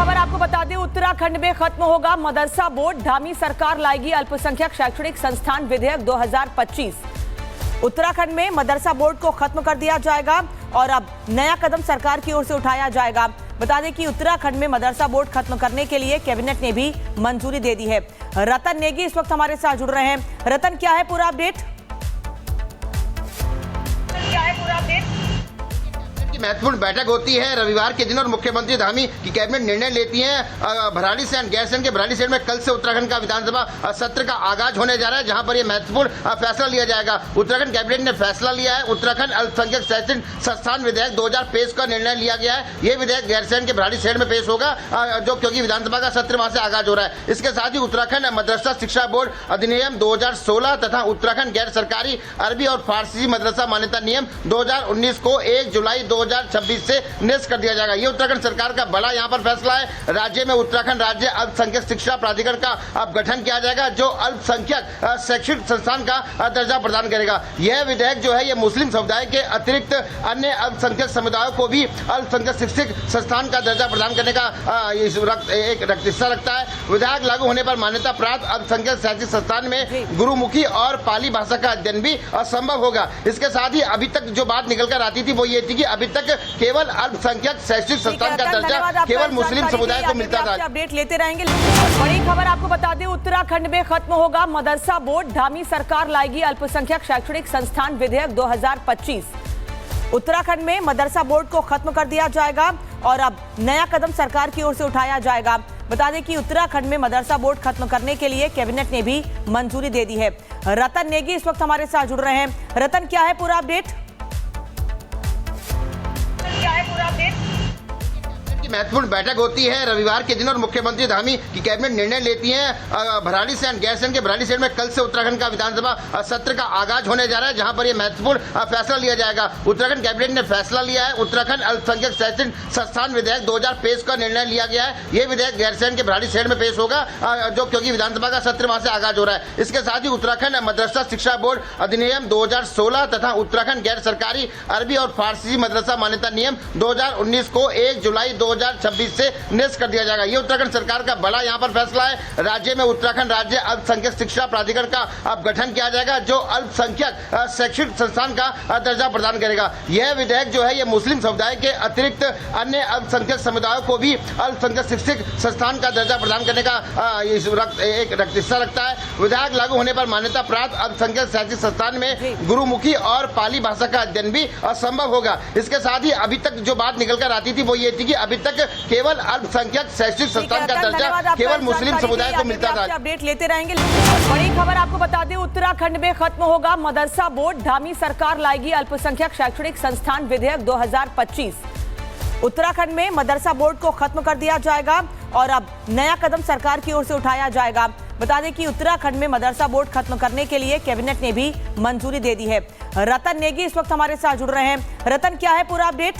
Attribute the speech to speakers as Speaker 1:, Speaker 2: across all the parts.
Speaker 1: खबर आपको बता दें, उत्तराखंड में खत्म होगा मदरसा बोर्ड, धामी सरकार लाएगी अल्पसंख्यक शैक्षणिक संस्थान विधेयक 2025। उत्तराखंड में मदरसा बोर्ड को खत्म कर दिया जाएगा और अब नया कदम सरकार की ओर से उठाया जाएगा। बता दें कि उत्तराखंड में मदरसा बोर्ड खत्म करने के लिए कैबिनेट ने भी मंजूरी दे दी है। रतन नेगी इस वक्त हमारे साथ जुड़ रहे हैं। रतन, क्या है पूरा अपडेट?
Speaker 2: महत्वपूर्ण बैठक होती है रविवार के दिन और मुख्यमंत्री धामी की कैबिनेट निर्णय लेती है। भराड़ीसैंण गैरसैंण के भराड़ीसैंण में कल से उत्तराखंड का विधानसभा सत्र का आगाज होने जा रहा है, जहां पर यह महत्वपूर्ण फैसला लिया जाएगा। उत्तराखंड कैबिनेट ने फैसला लिया है। उत्तराखंड अल्पसंख्यक शैक्षणिक संस्थान विधेयक 2025 का निर्णय लिया गया है। ये विधेयक गैरसैंण के भराड़ीसैंण में पेश होगा, जो क्योंकि विधानसभा का सत्र वहां से आगाज हो रहा है। इसके साथ ही उत्तराखंड मदरसा शिक्षा बोर्ड अधिनियम 2016 तथा उत्तराखंड गैर सरकारी अरबी और फारसी मदरसा मान्यता नियम 2019 को 1 जुलाई 2026 से निरस्त कर दिया जाएगा। ये उत्तराखंड सरकार का बड़ा यहाँ पर फैसला है। राज्य में उत्तराखंड राज्य अल्पसंख्यक शिक्षा प्राधिकरण का अब गठन किया जाएगा, जो अल्पसंख्यक शैक्षणिक संस्थान का दर्जा प्रदान करेगा। यह विधेयक जो है ये मुस्लिम समुदाय के अतिरिक्त अन्य अल्पसंख्यक समुदायों को भी अल्पसंख्यक शिक्षक संस्थान का दर्जा प्रदान करने का एक हिस्सा रखता है। विधेयक लागू होने पर मान्यता प्राप्त अल्पसंख्यक शैक्षिक संस्थान में गुरुमुखी और पाली भाषा का अध्ययन भी असंभव होगा। इसके साथ ही अभी तक जो बात निकल कर आती थी वो ये थी कि अभी तक केवल अल्पसंख्यक शैक्षिक संस्थान का दर्जा केवल मुस्लिम समुदाय को मिलता था।
Speaker 1: अपडेट लेते रहेंगे। बड़ी खबर आपको बता दें, उत्तराखंड में खत्म होगा मदरसा बोर्ड, धामी सरकार लाएगी अल्पसंख्यक शैक्षणिक संस्थान विधेयक 2025। उत्तराखंड में मदरसा बोर्ड को खत्म कर दिया जाएगा और अब नया कदम सरकार की ओर से उठाया जाएगा। बता दें कि उत्तराखंड में मदरसा बोर्ड खत्म करने के लिए कैबिनेट ने भी मंजूरी दे दी है। रतन नेगी इस वक्त हमारे साथ जुड़ रहे हैं। रतन, क्या है पूरा अपडेट?
Speaker 2: महत्वपूर्ण बैठक होती है रविवार के दिन और मुख्यमंत्री धामी की कैबिनेट निर्णय लेती है। भराड़ीसैंण गैरसैंण के भराड़ीसैंण में कल से उत्तराखंड का विधानसभा सत्र का आगाज होने जा रहा है, जहां पर यह महत्वपूर्ण फैसला लिया जाएगा। उत्तराखंड कैबिनेट ने फैसला लिया है। उत्तराखंड अल्पसंख्यक शैक्षणिक संस्थान विधेयक 2025 का निर्णय लिया गया है। ये विधेयक गैरसैंण के भराड़ीसैंण में पेश होगा, जो क्योंकि विधानसभा का सत्र वहां से आगाज हो रहा है। इसके साथ ही उत्तराखंड मदरसा शिक्षा बोर्ड अधिनियम 2016 तथा उत्तराखंड गैर सरकारी अरबी और फारसी मदरसा मान्यता नियम 2019 को 1 जुलाई 2026 से निरस्त कर दिया जाएगा। ये उत्तराखंड सरकार का बड़ा यहाँ पर फैसला है। राज्य में उत्तराखंड राज्य अल्पसंख्यक शिक्षा प्राधिकरण का अब गठन किया जाएगा, जो अल्पसंख्यक शैक्षणिक संस्थान का दर्जा प्रदान करेगा। यह विधेयक जो है ये मुस्लिम समुदाय के अतिरिक्त अन्य अल्पसंख्यक समुदायों को भी अल्पसंख्यक शिक्षक संस्थान का दर्जा प्रदान करने का एक हिस्सा रखता है। विधेयक लागू होने पर मान्यता प्राप्त अल्पसंख्यक शैक्षिक संस्थान में गुरुमुखी और पाली भाषा का अध्ययन भी असंभव होगा। इसके साथ ही अभी तक जो बात निकल कर आती थी वो ये थी कि अभी तक केवल अल्पसंख्यक शैक्षिक संस्थान का दर्जा केवल मुस्लिम समुदाय को मिलता था।
Speaker 1: अपडेट लेते रहेंगे। बड़ी खबर आपको बता दें, उत्तराखंड में खत्म होगा मदरसा बोर्ड, धामी सरकार लाएगी अल्पसंख्यक शैक्षणिक संस्थान विधेयक 2025। उत्तराखंड में मदरसा बोर्ड को खत्म कर दिया जाएगा और अब नया कदम सरकार की ओर से उठाया जाएगा। बता दें कि उत्तराखंड में मदरसा बोर्ड खत्म करने के लिए कैबिनेट ने भी मंजूरी दे दी है। रतन नेगी इस वक्त हमारे साथ जुड़ रहे हैं। रतन, क्या है पूरा अपडेट?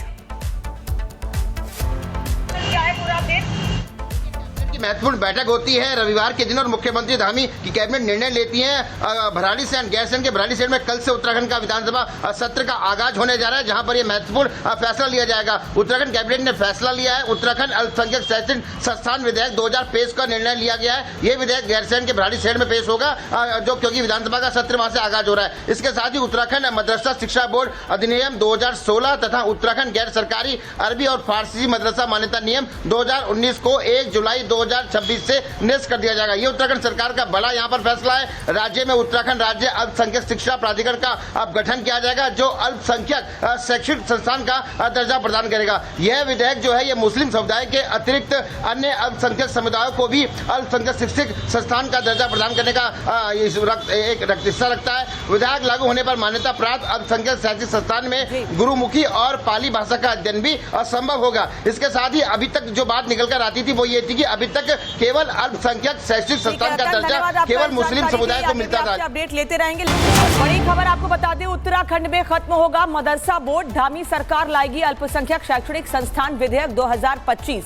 Speaker 2: महत्वपूर्ण बैठक होती है रविवार के दिन और मुख्यमंत्री धामी की कैबिनेट निर्णय लेती है। भराड़ीसैंण गैरसैंण के भराड़ीसैंण में कल से उत्तराखंड का विधानसभा सत्र का आगाज होने जा रहा है, जहां पर यह महत्वपूर्ण फैसला लिया जाएगा। उत्तराखंड कैबिनेट ने फैसला लिया है। उत्तराखंड अल्पसंख्यक शैक्षणिक संस्थान विधेयक 2025 का निर्णय लिया गया है। ये विधेयक गैरसैंण के भराड़ीसैंण में पेश होगा, जो क्योंकि विधानसभा का सत्र वहां से आगाज हो रहा है। इसके साथ ही उत्तराखंड मदरसा शिक्षा बोर्ड अधिनियम 2016 तथा उत्तराखंड गैर सरकारी अरबी और फारसी मदरसा मान्यता नियम 2019 को 1 जुलाई 2026 से निरस्त कर दिया जाएगा। ये उत्तराखंड सरकार का बड़ा यहाँ पर फैसला है। राज्य में उत्तराखंड राज्य अल्पसंख्यक शिक्षा प्राधिकरण का अब गठन किया जाएगा, जो अल्पसंख्यक शैक्षणिक संस्थान का दर्जा प्रदान करेगा। यह विधेयक जो है ये मुस्लिम समुदाय के अतिरिक्त अन्य अल्पसंख्यक समुदायों को भी अल्पसंख्यक शिक्षक संस्थान का दर्जा प्रदान करने का एक हिस्सा रखता है। विधेयक लागू होने पर मान्यता प्राप्त अल्पसंख्यक शैक्षिक संस्थान में गुरुमुखी और पाली भाषा का अध्ययन भी असंभव होगा। इसके साथ ही अभी तक जो बात निकल कर आती थी वो ये थी कि अभी तक केवल अल्पसंख्यक शैक्षिक संस्थान का दर्जा केवल मुस्लिम समुदाय को मिलता था।
Speaker 1: अपडेट लेते रहेंगे। बड़ी खबर आपको बता दें, उत्तराखंड में खत्म होगा मदरसा बोर्ड, धामी सरकार लाएगी अल्पसंख्यक शैक्षणिक संस्थान विधेयक 2025।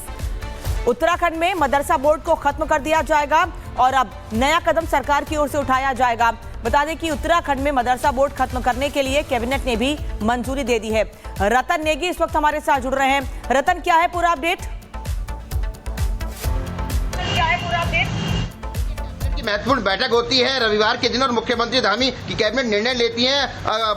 Speaker 1: उत्तराखंड में मदरसा बोर्ड को खत्म कर दिया जाएगा और अब नया कदम सरकार की ओर से उठाया जाएगा। बता दें कि उत्तराखंड में मदरसा बोर्ड खत्म करने के लिए कैबिनेट ने भी मंजूरी दे दी है। रतन नेगी इस वक्त हमारे साथ जुड़ रहे हैं। रतन, क्या है पूरा अपडेट? पूरा अपडेट?
Speaker 2: की महत्वपूर्ण बैठक होती है रविवार के दिन और मुख्यमंत्री धामी की कैबिनेट निर्णय लेती है।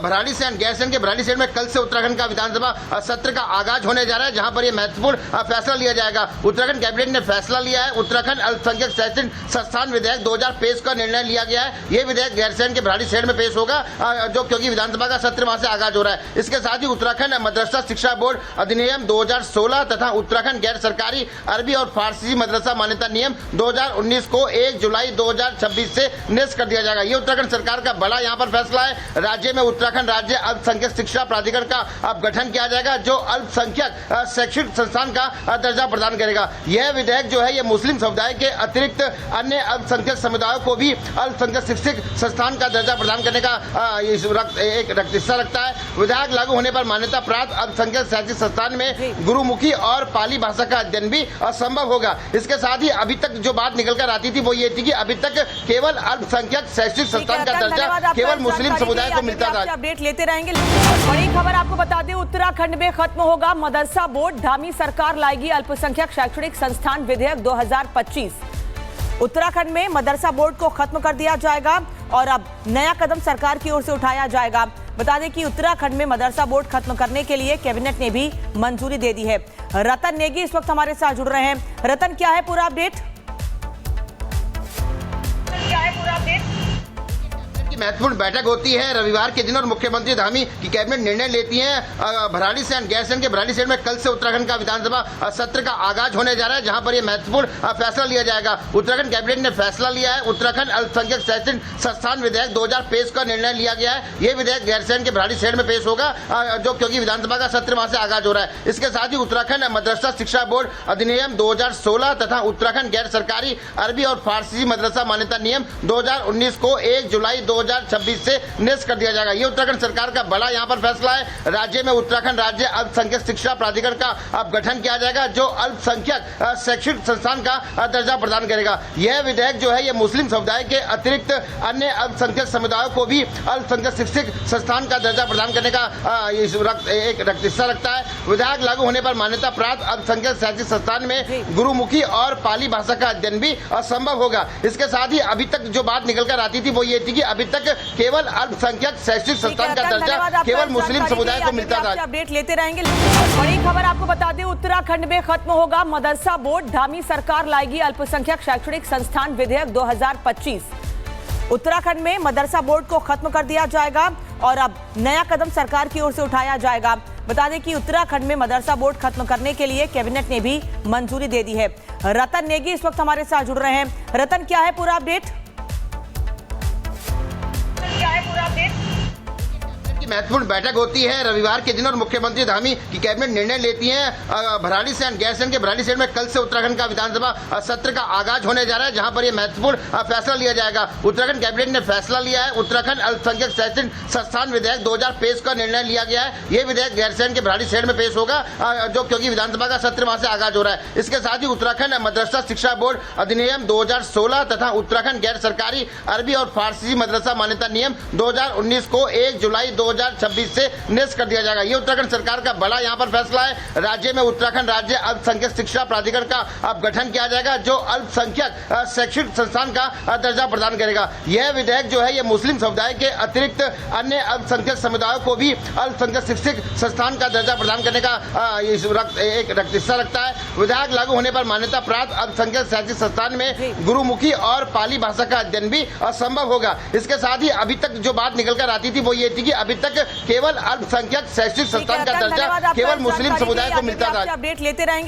Speaker 2: भराड़ीसैंण गैरसैंण के भराड़ीसैंण में कल से उत्तराखंड का विधानसभा सत्र का आगाज होने जा रहा है, जहां पर यह महत्वपूर्ण फैसला लिया जाएगा। उत्तराखंड कैबिनेट ने फैसला लिया है, उत्तराखंड अल्पसंख्यक शैक्षणिक संस्थान विधेयक 2000 पेश का निर्णय लिया गया है। ये विधेयक गैरसैंण के भराड़ीसैंण में पेश होगा, जो क्योंकि विधानसभा का सत्र वहां से आगाज हो रहा है। इसके साथ ही उत्तराखंड मदरसा शिक्षा बोर्ड अधिनियम 2016 तथा उत्तराखंड गैर सरकारी अरबी और फारसी मदरसा मान्यता नियम 2019 को 1 जुलाई 2026 से निरस्त कर दिया जाएगा। ये उत्तराखंड सरकार का बड़ा यहाँ पर फैसला है। राज्य में उत्तराखंड राज्य अल्पसंख्यक शिक्षा प्राधिकरण का अब गठन किया जाएगा, जो अल्पसंख्यक शैक्षणिक संस्थान का दर्जा प्रदान करेगा। यह विधेयक जो है ये मुस्लिम समुदाय के अतिरिक्त अन्य अल्पसंख्यक समुदायों को भी अल्पसंख्यक शिक्षक संस्थान का दर्जा प्रदान करने का एक हिस्सा रखता है। विधेयक लागू होने पर मान्यता प्राप्त अल्पसंख्यक शैक्षिक संस्थान में गुरुमुखी और पाली भाषा का अध्ययन भी असंभव होगा। इसके साथ ही अभी तक जो बात निकल कर आती थी वो ये थी कि अभी तक केवल अल्पसंख्यक शैक्षिक संस्थान का दर्जा केवल मुस्लिम समुदाय को मिलता था।
Speaker 1: अपडेट लेते रहेंगे। बड़ी खबर आपको बता दें, उत्तराखंड में खत्म होगा मदरसा बोर्ड, धामी सरकार लाएगी अल्पसंख्यक शैक्षणिक संस्थान विधेयक 2025। उत्तराखंड में मदरसा बोर्ड को खत्म कर दिया जाएगा और अब नया कदम सरकार की ओर से उठाया जाएगा। बता दें कि उत्तराखंड में मदरसा बोर्ड खत्म करने के लिए कैबिनेट ने भी मंजूरी दे दी है। रतन नेगी इस वक्त हमारे साथ जुड़ रहे हैं। रतन, क्या है पूरा अपडेट?
Speaker 2: महत्वपूर्ण बैठक होती है रविवार के दिन और मुख्यमंत्री धामी की कैबिनेट निर्णय लेती है। भराड़ीसैंण गैरसैंण के भराड़ीसैंण में कल से उत्तराखंड का विधानसभा सत्र का आगाज होने जा रहा है, जहां पर यह महत्वपूर्ण फैसला लिया जाएगा। उत्तराखंड कैबिनेट ने फैसला लिया है, उत्तराखंड अल्पसंख्यक शैक्षणिक संस्थान विधेयक 2000 पेश का निर्णय लिया गया है। ये विधेयक गैरसैंण के भराड़ीसैंण में पेश होगा, जो क्योंकि विधानसभा का सत्र वहां से आगाज हो रहा है। इसके साथ ही उत्तराखंड मदरसा शिक्षा बोर्ड अधिनियम 2016 तथा उत्तराखंड गैर सरकारी अरबी और फारसी मदरसा मान्यता नियम 2019 को 1 जुलाई 2026 से निरस्त कर दिया जाएगा। ये उत्तराखंड सरकार का बड़ा यहाँ पर फैसला है। राज्य में उत्तराखंड राज्य अल्पसंख्यक शिक्षा प्राधिकरण का अब गठन किया जाएगा, जो अल्पसंख्यक शैक्षणिक संस्थान का दर्जा प्रदान करेगा। यह विधेयक जो है ये मुस्लिम समुदाय के अतिरिक्त अन्य अल्पसंख्यक समुदायों को भी अल्पसंख्यक शिक्षक संस्थान का दर्जा प्रदान करने का एक हिस्सा रखता है। विधेयक लागू होने पर मान्यता प्राप्त अल्पसंख्यक शैक्षिक संस्थान में गुरुमुखी और पाली भाषा का अध्ययन भी असंभव होगा। इसके साथ ही अभी तक जो बात निकल कर आती थी वो ये थी कि अभी तक केवल अल्पसंख्यक शैक्षिक संस्थान का दर्जा केवल मुस्लिम समुदाय को मिलता था।
Speaker 1: अपडेट लेते रहेंगे। बड़ी खबर आपको बता दें, उत्तराखंड में खत्म होगा मदरसा बोर्ड, धामी सरकार लाएगी अल्पसंख्यक शैक्षणिक संस्थान विधेयक 2025। उत्तराखंड में मदरसा बोर्ड को खत्म कर दिया जाएगा और अब नया कदम सरकार की ओर से उठाया जाएगा। बता दें कि उत्तराखंड में मदरसा बोर्ड खत्म करने के लिए कैबिनेट ने भी मंजूरी दे दी है। रतन नेगी इस वक्त हमारे साथ जुड़ रहे हैं। रतन, क्या है पूरा अपडेट?
Speaker 2: महत्वपूर्ण बैठक होती है रविवार के दिन और मुख्यमंत्री धामी की कैबिनेट निर्णय लेती है। भराड़ीसैंण गैरसैंण के भराड़ीसैंण में कल से उत्तराखंड का विधानसभा सत्र का आगाज होने जा रहा है, जहां पर यह महत्वपूर्ण फैसला लिया जाएगा। उत्तराखंड कैबिनेट ने फैसला लिया है, उत्तराखंड अल्पसंख्यक शैक्षणिक संस्थान विधेयक 2000 पेश का निर्णय लिया गया है। ये विधेयक गैरसैंण के भराड़ीसैंण में पेश होगा, जो क्योंकि विधानसभा का सत्र वहां से आगाज हो रहा है। इसके साथ ही उत्तराखंड मदरसा शिक्षा बोर्ड अधिनियम 2016 तथा उत्तराखंड गैर सरकारी अरबी और फारसी मदरसा मान्यता नियम 2019 को 1 जुलाई 2026 से निरस्त कर दिया जाएगा। ये उत्तराखंड सरकार का बड़ा यहाँ पर फैसला है। राज्य में उत्तराखंड राज्य अल्पसंख्यक शिक्षा प्राधिकरण का अब गठन किया जाएगा, जो अल्पसंख्यक शैक्षणिक संस्थान का दर्जा प्रदान करेगा। यह विधेयक जो है ये मुस्लिम समुदाय के अतिरिक्त अन्य अल्पसंख्यक समुदायों को भी अल्पसंख्यक शिक्षक संस्थान का दर्जा प्रदान करने का एक हिस्सा रखता है। विधेयक लागू होने पर मान्यता प्राप्त अल्पसंख्यक शैक्षिक संस्थान में गुरुमुखी और पाली भाषा का अध्ययन भी असंभव होगा। इसके साथ ही अभी तक जो बात निकल कर आती थी वो ये थी कि अभी तक केवल अल्पसंख्यक शैक्षिक संस्थान का दर्जा केवल मुस्लिम समुदाय को मिलता था।
Speaker 1: अपडेट लेते रहेंगे।